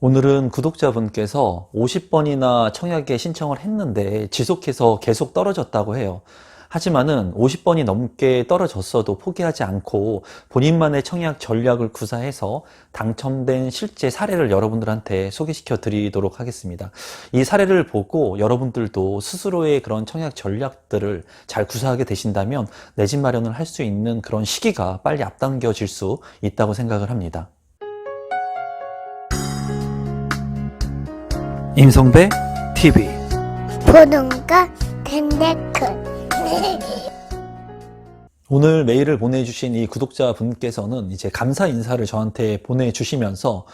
오늘은 구독자분께서 50번이나 청약에 신청을 했는데 지속해서 계속 떨어졌다고 해요. 하지만은 50번이 넘게 떨어졌어도 포기하지 않고 본인만의 청약 전략을 구사해서 당첨된 실제 사례를 여러분들한테 소개시켜 드리도록 하겠습니다. 이 사례를 보고 여러분들도 스스로의 그런 청약 전략들을 잘 구사하게 되신다면 내 집 마련을 할 수 있는 그런 시기가 빨리 앞당겨질 수 있다고 생각을 합니다. 임성배 TV 보동과 덴데크 오늘 메일을 보내주신 이 구독자분께서는 이제 감사 인사를 저한테 보내주시면서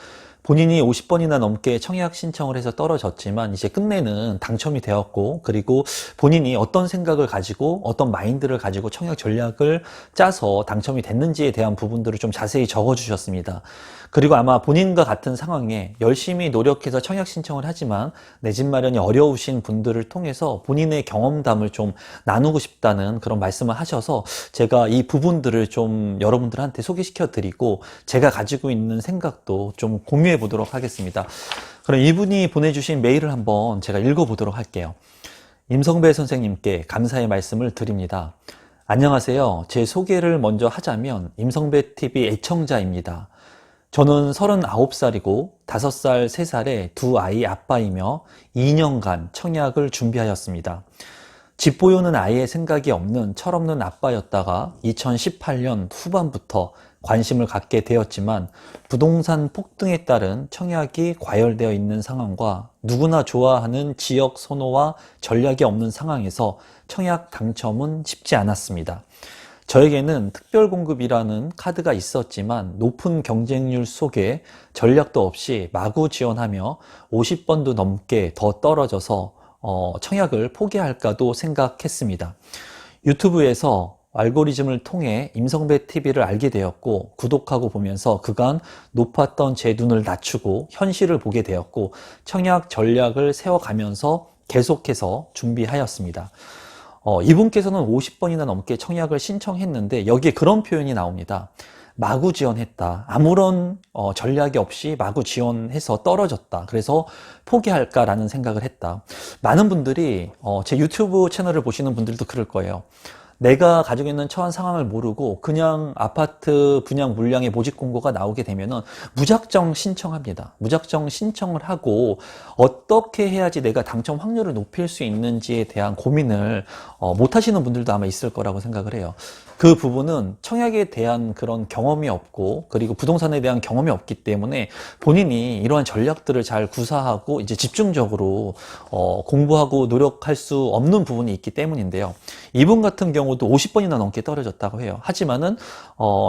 본인이 50번이나 넘게 청약 신청을 해서 떨어졌지만 이제 끝내는 당첨이 되었고, 그리고 본인이 어떤 생각을 가지고 어떤 마인드를 가지고 청약 전략을 짜서 당첨이 됐는지에 대한 부분들을 좀 자세히 적어 주셨습니다. 그리고 아마 본인과 같은 상황에 열심히 노력해서 청약 신청을 하지만 내 집 마련이 어려우신 분들을 통해서 본인의 경험담을 좀 나누고 싶다는 그런 말씀을 하셔서 제가 이 부분들을 좀 여러분들한테 소개시켜 드리고 제가 가지고 있는 생각도 좀 공유해 보도록 하겠습니다. 그럼 이분이 보내주신 메일을 한번 제가 읽어보도록 할게요. 임성배 선생님께 감사의 말씀을 드립니다. 안녕하세요. 제 소개를 먼저 하자면 임성배TV 애청자입니다. 저는 39살이고 5살, 3살의 두 아이 아빠이며 2년간 청약을 준비하였습니다. 집 보유는 아예 생각이 없는 철없는 아빠였다가 2018년 후반부터 관심을 갖게 되었지만 부동산 폭등에 따른 청약이 과열되어 있는 상황과 누구나 좋아하는 지역 선호와 전략이 없는 상황에서 청약 당첨은 쉽지 않았습니다. 저에게는 특별공급이라는 카드가 있었지만 높은 경쟁률 속에 전략도 없이 마구 지원하며 50번도 넘게 더 떨어져서 청약을 포기할까도 생각했습니다. 유튜브에서 알고리즘을 통해 임성배TV를 알게 되었고 구독하고 보면서 그간 높았던 제 눈을 낮추고 현실을 보게 되었고 청약 전략을 세워가면서 계속해서 준비하였습니다. 이분께서는 50번이나 넘게 청약을 신청했는데 여기에 그런 표현이 나옵니다. 마구 지원했다. 아무런 전략이 없이 마구 지원해서 떨어졌다. 그래서 포기할까라는 생각을 했다. 많은 분들이 제 유튜브 채널을 보시는 분들도 그럴 거예요. 내가 가지고 있는 처한 상황을 모르고 그냥 아파트 분양 물량의 모집 공고가 나오게 되면은 무작정 신청합니다. 무작정 신청을 하고 어떻게 해야지 내가 당첨 확률을 높일 수 있는지에 대한 고민을 못 하시는 분들도 아마 있을 거라고 생각을 해요. 그 부분은 청약에 대한 그런 경험이 없고 그리고 부동산에 대한 경험이 없기 때문에 본인이 이러한 전략들을 잘 구사하고 이제 집중적으로 공부하고 노력할 수 없는 부분이 있기 때문인데요. 이분 같은 경우도 50번이나 넘게 떨어졌다고 해요. 하지만은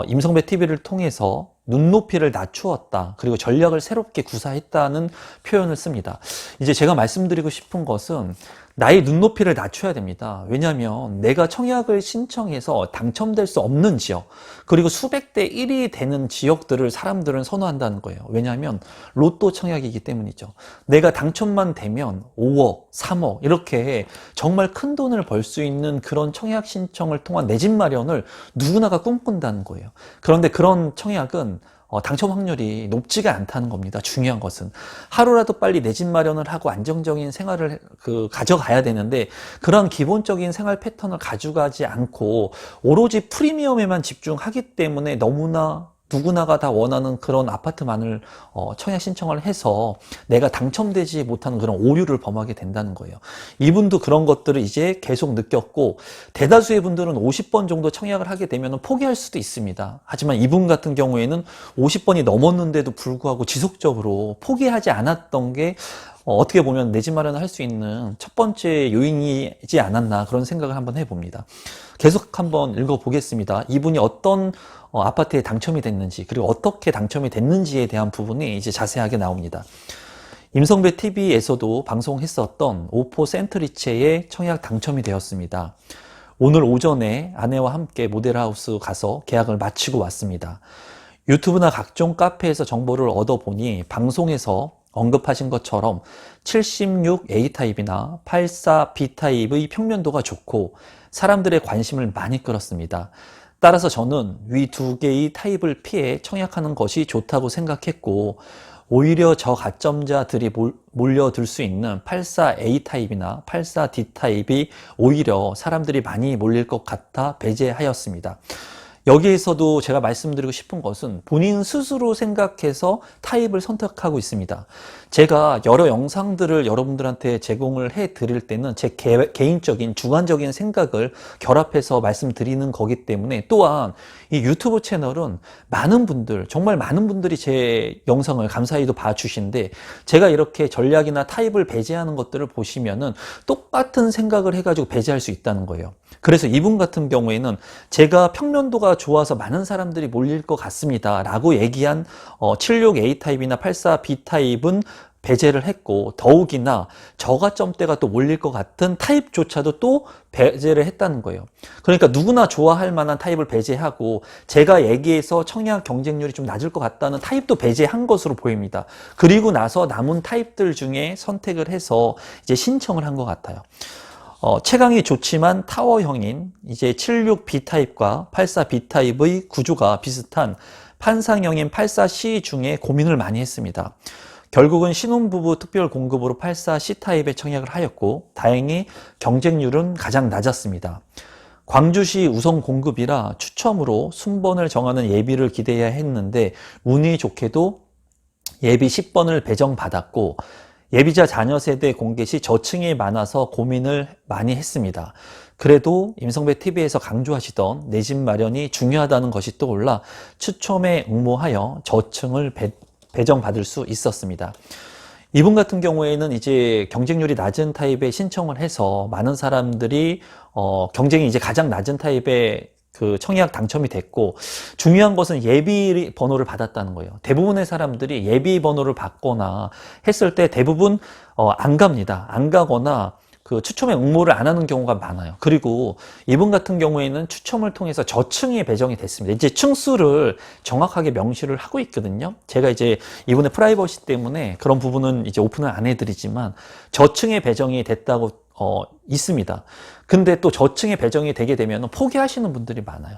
임성배TV를 통해서 눈높이를 낮추었다. 그리고 전략을 새롭게 구사했다는 표현을 씁니다. 이제 제가 말씀드리고 싶은 것은 나의 눈높이를 낮춰야 됩니다. 왜냐하면 내가 청약을 신청해서 당첨될 수 없는 지역, 그리고 수백 대 1이 되는 지역들을 사람들은 선호한다는 거예요. 왜냐하면 로또 청약이기 때문이죠. 내가 당첨만 되면 5억, 3억 이렇게 정말 큰 돈을 벌 수 있는 그런 청약 신청을 통한 내 집 마련을 누구나가 꿈꾼다는 거예요. 그런데 그런 청약은 당첨 확률이 높지가 않다는 겁니다. 중요한 것은 하루라도 빨리 내 집 마련을 하고 안정적인 생활을 가져가야 되는데 그런 기본적인 생활 패턴을 가져가지 않고 오로지 프리미엄에만 집중하기 때문에 누구나가 다 원하는 그런 아파트만을 청약 신청을 해서 내가 당첨되지 못하는 그런 오류를 범하게 된다는 거예요. 이분도 그런 것들을 이제 계속 느꼈고 대다수의 분들은 50번 정도 청약을 하게 되면 포기할 수도 있습니다. 하지만 이분 같은 경우에는 50번이 넘었는데도 불구하고 지속적으로 포기하지 않았던 게 어떻게 보면 내 집 마련을 할 수 있는 첫 번째 요인이지 않았나 그런 생각을 한번 해봅니다. 계속 한번 읽어보겠습니다. 이분이 어떤 아파트에 당첨이 됐는지 그리고 어떻게 당첨이 됐는지에 대한 부분이 이제 자세하게 나옵니다. 임성배TV에서도 방송했었던 오포 센트리체에 청약 당첨이 되었습니다. 오늘 오전에 아내와 함께 모델하우스 가서 계약을 마치고 왔습니다. 유튜브나 각종 카페에서 정보를 얻어보니 방송에서 언급하신 것처럼 76A타입이나 84B타입의 평면도가 좋고 사람들의 관심을 많이 끌었습니다. 따라서 저는 위 두 개의 타입을 피해 청약하는 것이 좋다고 생각했고 오히려 저가점자들이 몰려들 수 있는 84A 타입이나 84D 타입이 오히려 사람들이 많이 몰릴 것 같아 배제하였습니다. 여기에서도 제가 말씀드리고 싶은 것은 본인 스스로 생각해서 타입을 선택하고 있습니다. 제가 여러 영상들을 여러분들한테 제공을 해 드릴 때는 제 개인적인 주관적인 생각을 결합해서 말씀드리는 거기 때문에, 또한 이 유튜브 채널은 많은 분들, 정말 많은 분들이 제 영상을 감사히도 봐주신데, 제가 이렇게 전략이나 타입을 배제하는 것들을 보시면은 똑같은 생각을 해가지고 배제할 수 있다는 거예요. 그래서 이분 같은 경우에는 제가 평면도가 좋아서 많은 사람들이 몰릴 것 같습니다 라고 얘기한 76A 타입이나 84B 타입은 배제를 했고, 더욱이나 저가점대가 또 몰릴 것 같은 타입조차도 또 배제를 했다는 거예요. 그러니까 누구나 좋아할 만한 타입을 배제하고, 제가 얘기해서 청약 경쟁률이 좀 낮을 것 같다는 타입도 배제한 것으로 보입니다. 그리고 나서 남은 타입들 중에 선택을 해서 이제 신청을 한 것 같아요. 채광이 좋지만 타워형인 이제 76B 타입과 84B 타입의 구조가 비슷한 판상형인 84C 중에 고민을 많이 했습니다. 결국은 신혼부부 특별 공급으로 84C 타입에 청약을 하였고, 다행히 경쟁률은 가장 낮았습니다. 광주시 우선 공급이라 추첨으로 순번을 정하는 예비를 기대해야 했는데, 운이 좋게도 예비 10번을 배정받았고, 예비자 자녀 세대 공개 시 저층이 많아서 고민을 많이 했습니다. 그래도 임성배TV에서 강조하시던 내 집 마련이 중요하다는 것이 떠올라 추첨에 응모하여 저층을 배정받을 수 있었습니다. 이분 같은 경우에는 이제 경쟁률이 낮은 타입에 신청을 해서 많은 사람들이 경쟁이 이제 가장 낮은 타입에 그 청약 당첨이 됐고, 중요한 것은 예비 번호를 받았다는 거예요. 대부분의 사람들이 예비 번호를 받거나 했을 때 대부분 안 갑니다. 안 가거나 그 추첨에 응모를 안 하는 경우가 많아요. 그리고 이분 같은 경우에는 추첨을 통해서 저층이 배정이 됐습니다. 이제 층수를 정확하게 명시를 하고 있거든요. 제가 이제 이분의 프라이버시 때문에 그런 부분은 이제 오픈을 안 해드리지만, 저층에 배정이 됐다고 있습니다. 근데 또 저층에 배정이 되게 되면 포기하시는 분들이 많아요.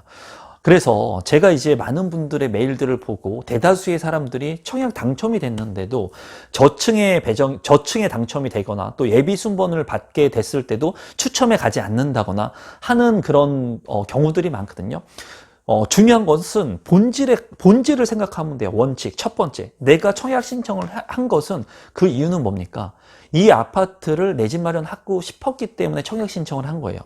그래서 제가 이제 많은 분들의 메일들을 보고 대다수의 사람들이 청약 당첨이 됐는데도 저층에 당첨이 되거나 또 예비 순번을 받게 됐을 때도 추첨에 가지 않는다거나 하는 그런 경우들이 많거든요. 중요한 것은 본질을 생각하면 돼요. 원칙. 첫 번째. 내가 청약 신청을 한 것은 그 이유는 뭡니까? 이 아파트를 내 집 마련하고 싶었기 때문에 청약 신청을 한 거예요.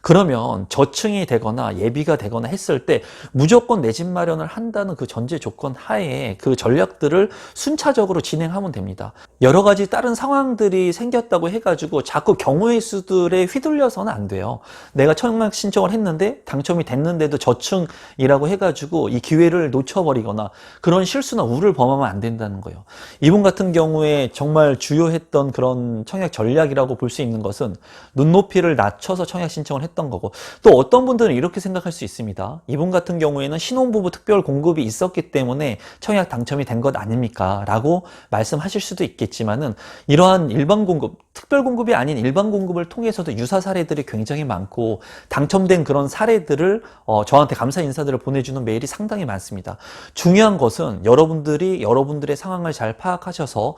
그러면 저층이 되거나 예비가 되거나 했을 때 무조건 내 집 마련을 한다는 그 전제 조건 하에 그 전략들을 순차적으로 진행하면 됩니다. 여러 가지 다른 상황들이 생겼다고 해가지고 자꾸 경우의 수들에 휘둘려서는 안 돼요. 내가 청약 신청을 했는데 당첨이 됐는데도 저층이라고 해가지고 이 기회를 놓쳐버리거나 그런 실수나 우를 범하면 안 된다는 거예요. 이분 같은 경우에 정말 주요했던 그런 청약 전략이라고 볼 수 있는 것은 눈높이를 낮춰서 청약 신청을 했던 거고, 또 어떤 분들은 이렇게 생각할 수 있습니다. 이분 같은 경우에는 신혼부부 특별 공급이 있었기 때문에 청약 당첨이 된 것 아닙니까? 라고 말씀하실 수도 있겠지만은, 이러한 일반 공급, 특별 공급이 아닌 일반 공급을 통해서도 유사 사례들이 굉장히 많고, 당첨된 그런 사례들을 저한테 감사 인사들을 보내주는 메일이 상당히 많습니다. 중요한 것은 여러분들의 상황을 잘 파악하셔서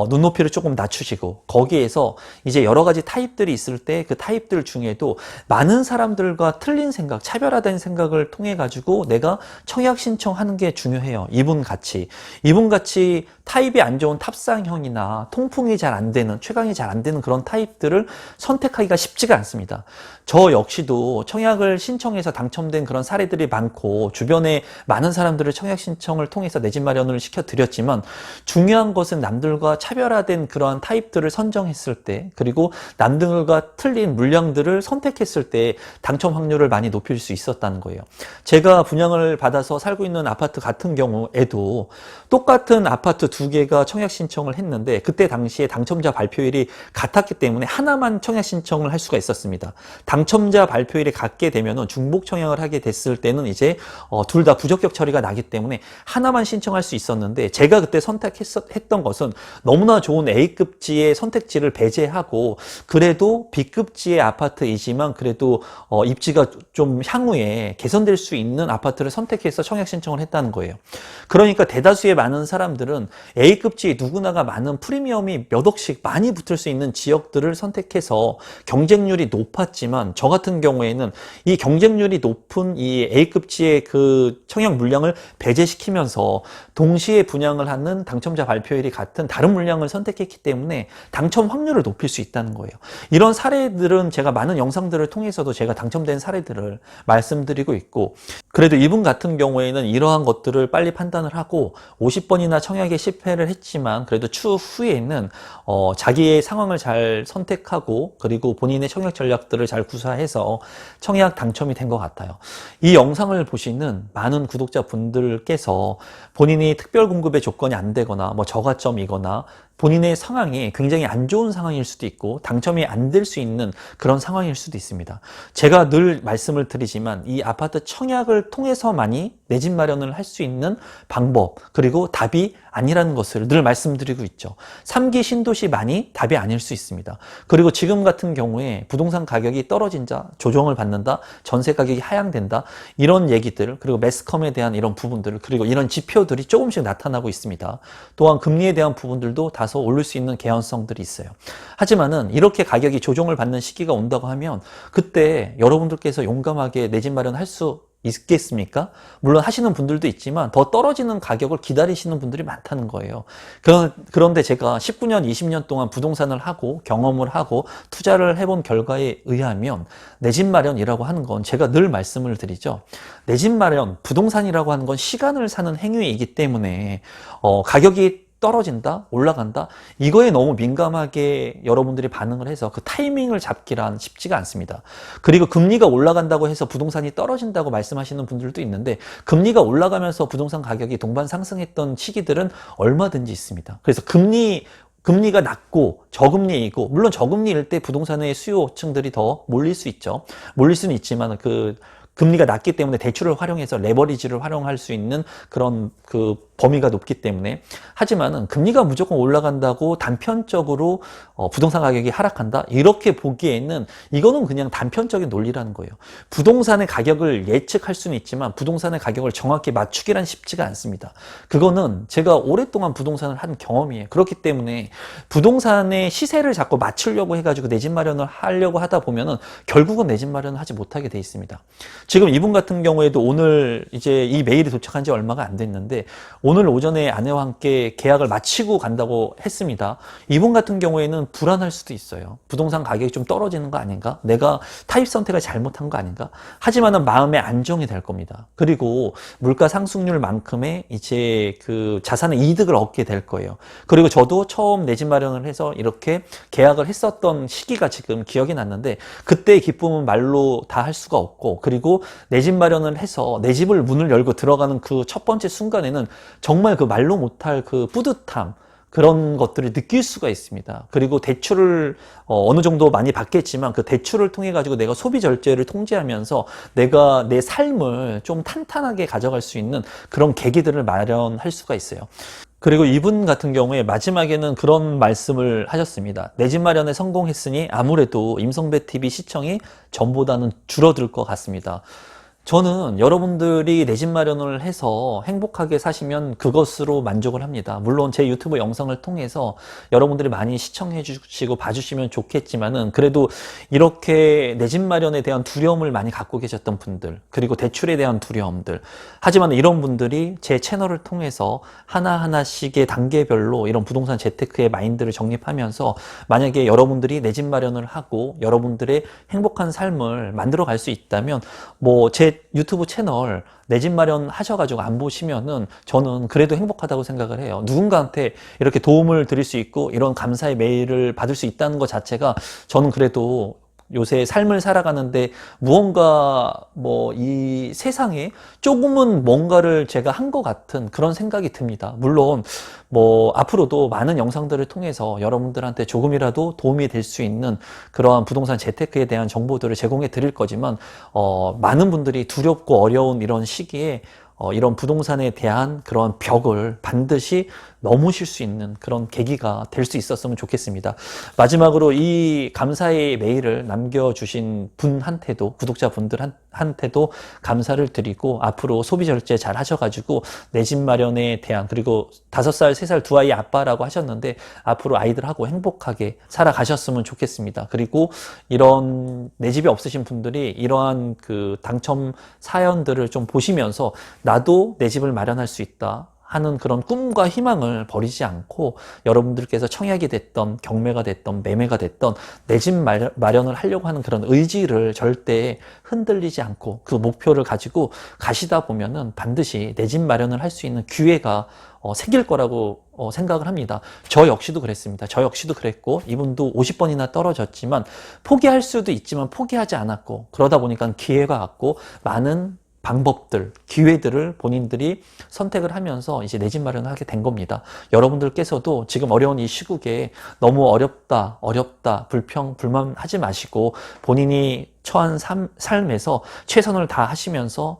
눈높이를 조금 낮추시고, 거기에서 이제 여러 가지 타입들이 있을 때 그 타입들 중에도 많은 사람들과 틀린 생각, 차별화된 생각을 통해 가지고 내가 청약 신청하는 게 중요해요. 이분같이 타입이 안 좋은 탑상형이나 통풍이 잘 안 되는, 채광이 잘 안 되는 그런 타입들을 선택하기가 쉽지가 않습니다. 저 역시도 청약을 신청해서 당첨된 그런 사례들이 많고, 주변에 많은 사람들을 청약 신청을 통해서 내 집 마련을 시켜드렸지만, 중요한 것은 남들과 차별화된 그러한 타입들을 선정했을 때, 그리고 남들과 틀린 물량들을 선택했을 때 당첨 확률을 많이 높일 수 있었다는 거예요. 제가 분양을 받아서 살고 있는 아파트 같은 경우에도 똑같은 아파트 두 개가 청약 신청을 했는데, 그때 당시에 당첨자 발표일이 같았기 때문에 하나만 청약 신청을 할 수가 있었습니다. 당첨자 발표일이 같게 되면은 중복 청약을 하게 됐을 때는 이제 이제 둘 다 부적격 처리가 나기 때문에 하나만 신청할 수 있었는데, 제가 그때 선택했던 것은 너무나 좋은 A급지의 선택지를 배제하고 그래도 B급지의 아파트이지만 그래도 입지가 좀 향후에 개선될 수 있는 아파트를 선택해서 청약 신청을 했다는 거예요. 그러니까 대다수의 많은 사람들은 A급지에 누구나가 많은 프리미엄이 몇 억씩 많이 붙을 수 있는 지역들을 선택해서 경쟁률이 높았지만, 저 같은 경우에는 이 경쟁률이 높은 이 A급지의 그 청약 물량을 배제시키면서 동시에 분양을 하는 당첨자 발표율이 같은 다른 물량을 선택했기 때문에 당첨 확률을 높일 수 있다는 거예요. 이런 사례들은 제가 많은 영상들을 통해서도 제가 당첨된 사례들을 말씀드리고 있고, 그래도 이분 같은 경우에는 이러한 것들을 빨리 판단을 하고 50번이나 청약에 실패를 했지만 그래도 추후에는 자기의 상황을 잘 선택하고 그리고 본인의 청약 전략들을 잘 구사해서 청약 당첨이 된 것 같아요. 이 영상을 보시는 많은 구독자분들께서 본인이 특별 공급의 조건이 안 되거나 뭐 저가점이거나 본인의 상황이 굉장히 안 좋은 상황일 수도 있고 당첨이 안 될 수 있는 그런 상황일 수도 있습니다. 제가 늘 말씀을 드리지만 이 아파트 청약을 통해서만이 내 집 마련을 할 수 있는 방법, 그리고 답이 아니라는 것을 늘 말씀드리고 있죠. 3기 신도시만이 답이 아닐 수 있습니다. 그리고 지금 같은 경우에 부동산 가격이 떨어진다, 조정을 받는다, 전세 가격이 하향된다, 이런 얘기들, 그리고 매스컴에 대한 이런 부분들, 그리고 이런 지표들이 조금씩 나타나고 있습니다. 또한 금리에 대한 부분들도 다소 오를 수 있는 개연성들이 있어요. 하지만은 이렇게 가격이 조정을 받는 시기가 온다고 하면 그때 여러분들께서 용감하게 내 집 마련할 수 있겠습니까? 물론 하시는 분들도 있지만 더 떨어지는 가격을 기다리시는 분들이 많다는 거예요. 그런데 제가 19년, 20년 동안 부동산을 하고 경험을 하고 투자를 해본 결과에 의하면 내 집 마련이라고 하는 건 제가 늘 말씀을 드리죠. 내 집 마련, 부동산이라고 하는 건 시간을 사는 행위이기 때문에 가격이 떨어진다, 올라간다, 이거에 너무 민감하게 여러분들이 반응을 해서 그 타이밍을 잡기란 쉽지가 않습니다. 그리고 금리가 올라간다고 해서 부동산이 떨어진다고 말씀하시는 분들도 있는데, 금리가 올라가면서 부동산 가격이 동반 상승했던 시기들은 얼마든지 있습니다. 그래서 금리가 낮고 저금리이고, 물론 저금리일 때 부동산의 수요층들이 더 몰릴 수 있죠. 몰릴 수는 있지만 금리가 낮기 때문에 대출을 활용해서 레버리지를 활용할 수 있는 그런 범위가 높기 때문에. 하지만은 금리가 무조건 올라간다고 단편적으로 부동산 가격이 하락한다, 이렇게 보기에는 이거는 그냥 단편적인 논리라는 거예요. 부동산의 가격을 예측할 수는 있지만 부동산의 가격을 정확히 맞추기란 쉽지가 않습니다. 그거는 제가 오랫동안 부동산을 한 경험이에요. 그렇기 때문에 부동산의 시세를 자꾸 맞추려고 해가지고 내 집 마련을 하려고 하다 보면은 결국은 내 집 마련을 하지 못하게 돼 있습니다. 지금 이분 같은 경우에도 오늘 이제 이 메일이 도착한 지 얼마가 안 됐는데 오늘 오전에 아내와 함께 계약을 마치고 간다고 했습니다. 이분 같은 경우에는 불안할 수도 있어요. 부동산 가격이 좀 떨어지는 거 아닌가? 내가 타입 선택을 잘못한 거 아닌가? 하지만은 마음의 안정이 될 겁니다. 그리고 물가 상승률만큼의 이제 그 자산의 이득을 얻게 될 거예요. 그리고 저도 처음 내 집 마련을 해서 이렇게 계약을 했었던 시기가 지금 기억이 났는데, 그때의 기쁨은 말로 다 할 수가 없고, 그리고 내 집 마련을 해서 내 집을 문을 열고 들어가는 그 첫 번째 순간에는 정말 그 말로 못할 그 뿌듯함, 그런 것들을 느낄 수가 있습니다. 그리고 대출을 어느 정도 많이 받겠지만 그 대출을 통해 가지고 내가 소비 절제를 통제하면서 내가 내 삶을 좀 탄탄하게 가져갈 수 있는 그런 계기들을 마련할 수가 있어요. 그리고 이분 같은 경우에 마지막에는 그런 말씀을 하셨습니다. 내 집 마련에 성공했으니 아무래도 임성배 TV 시청이 전보다는 줄어들 것 같습니다. 저는 여러분들이 내 집 마련을 해서 행복하게 사시면 그것으로 만족을 합니다. 물론 제 유튜브 영상을 통해서 여러분들이 많이 시청해 주시고 봐주시면 좋겠지만은, 그래도 이렇게 내 집 마련에 대한 두려움을 많이 갖고 계셨던 분들, 그리고 대출에 대한 두려움들, 하지만 이런 분들이 제 채널을 통해서 하나하나씩의 단계별로 이런 부동산 재테크의 마인드를 정립하면서 만약에 여러분들이 내 집 마련을 하고 여러분들의 행복한 삶을 만들어 갈 수 있다면, 제 유튜브 채널 내 집 마련 하셔가지고 안 보시면은 저는 그래도 행복하다고 생각을 해요. 누군가한테 이렇게 도움을 드릴 수 있고 이런 감사의 메일을 받을 수 있다는 것 자체가 저는 그래도 요새 삶을 살아가는데 무언가 이 세상에 조금은 뭔가를 제가 한 것 같은 그런 생각이 듭니다. 물론 앞으로도 많은 영상들을 통해서 여러분들한테 조금이라도 도움이 될 수 있는 그러한 부동산 재테크에 대한 정보들을 제공해 드릴 거지만 많은 분들이 두렵고 어려운 이런 시기에 이런 부동산에 대한 그런 벽을 반드시 넘으실 수 있는 그런 계기가 될 수 있었으면 좋겠습니다. 마지막으로 이 감사의 메일을 남겨주신 분한테도, 구독자분들한테도 감사를 드리고, 앞으로 소비 절제 잘 하셔가지고 내 집 마련에 대한, 그리고 5살, 3살 두 아이 아빠라고 하셨는데 앞으로 아이들하고 행복하게 살아가셨으면 좋겠습니다. 그리고 이런 내 집이 없으신 분들이 이러한 그 당첨 사연들을 좀 보시면서 나도 내 집을 마련할 수 있다 하는 그런 꿈과 희망을 버리지 않고, 여러분들께서 청약이 됐던 경매가 됐던 매매가 됐던 내 집 마련을 하려고 하는 그런 의지를 절대 흔들리지 않고 그 목표를 가지고 가시다 보면은 반드시 내 집 마련을 할 수 있는 기회가 생길 거라고 생각을 합니다. 저 역시도 그랬습니다. 저 역시도 그랬고, 이분도 50번이나 떨어졌지만 포기할 수도 있지만 포기하지 않았고, 그러다 보니까 기회가 왔고 많은 방법들, 기회들을 본인들이 선택을 하면서 이제 내 집 마련을 하게 된 겁니다. 여러분들께서도 지금 어려운 이 시국에 너무 어렵다, 불평, 불만 하지 마시고 본인이 처한 삶에서 최선을 다하시면서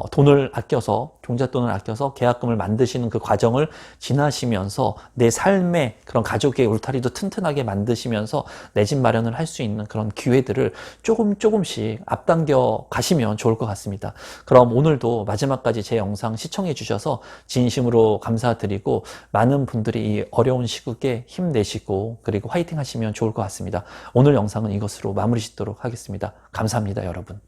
돈을 아껴서, 종잣돈을 아껴서 계약금을 만드시는 그 과정을 지나시면서 내 삶의 그런 가족의 울타리도 튼튼하게 만드시면서 내 집 마련을 할 수 있는 그런 기회들을 조금씩 앞당겨 가시면 좋을 것 같습니다. 그럼 오늘도 마지막까지 제 영상 시청해 주셔서 진심으로 감사드리고, 많은 분들이 이 어려운 시국에 힘내시고 그리고 화이팅 하시면 좋을 것 같습니다. 오늘 영상은 이것으로 마무리 짓도록 하겠습니다. 감사합니다, 여러분.